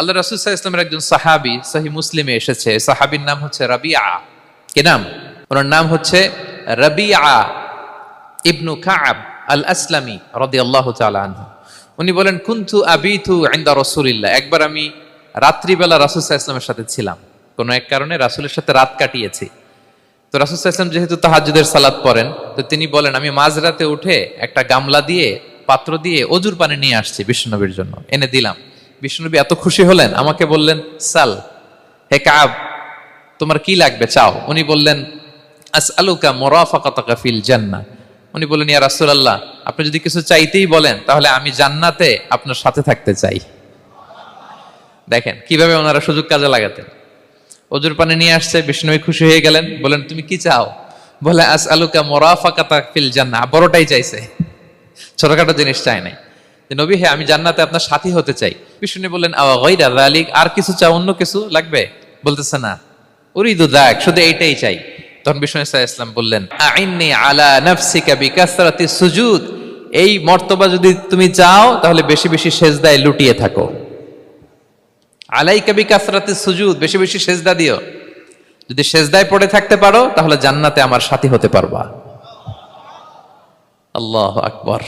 আল্লাহ রাসূল সাল্লাল্লাহু আলাইহি ওয়াসাল্লামের একজন সাহাবী সহিহ মুসলিমে এসেছে, সাহাবীর নাম হচ্ছে রাবিআ। কি নাম? ওনার নাম হচ্ছে রাবিআ ইবনু কাব আল আসলামী রাদিয়াল্লাহু তাআলা আনহু। উনি বলেন, কুনতু আবিতু ইনদা রাসূলিল্লাহ। একবার আমি রাত্রিবেলা রাসূল সাল্লাল্লাহু আলাইহি ওয়াসাল্লামের সাথে ছিলাম, কোন এক কারণে রাসূলের সাথে রাত কাটিয়েছি। তো রাসূল সাল্লাল্লাহু আলাইহি ওয়াসাল্লাম যেহেতু তাহাজ্জুদের সালাত পড়েন, তো তিনি বলেন, আমি মাঝরাতে উঠে একটা গামলা দিয়ে, পাত্র দিয়ে অজুর পানি নিয়ে আসছি বিশ্বনবীর জন্য, এনে দিলাম। বিশ্বনবী এত খুশি হলেন, আমাকে বললেন, সাল, হে কাব, তোমার কি লাগবে চাও। উনি বললেন, আসআলুকা মুরাফাকাতাকা ফিল জান্নাহ। উনি বললেন, ইয়া রাসূলুল্লাহ, আপনি যদি কিছু চাইতেই বলেন তাহলে আমি জান্নাতে আপনার সাথে থাকতে চাই। দেখেন কিভাবে ওনারা সুযোগ কাজে লাগাতেন। অজুর পানি নিয়ে আসছে, বিষ্ণু খুশি হয়ে গেলেন, বলেন, তুমি কি চাও? বলে, আসআলুকা মুরাফাকাতাকা ফিল জান্নাহ। বড়টাই চাইছে, ছোটখাটো জিনিস চাই নাই। নবী, হে, আমি জান্নাতে আপনার সাথী হতে চাই। বিষ্ণু বললেন, আওয়া গায়রা যালিক, আর কিছু চাও, অন্য কিছু লাগবে? বলতেছে, না, উরিদু যাক, শুধু এইটাই চাই। তখন বিষ্ণু সাল্লাল্লাহু আলাইহি ওয়াসাল্লাম বললেন, আইন্নি আলা নাফসিকা বিকাসরাতি সুজুদ। এই মর্তবা যদি তুমি চাও তাহলে বেশি বেশি সেজদায় লুটিয়ে থাকো। আলাইকা বিকাসরাতি সুজুদ, বেশি বেশি সেজদা দিও। যদি সেজদায় পড়ে থাকতে পারো তাহলে জান্নাতে আমার সাথী হতে পারবা। আল্লাহু আকবার।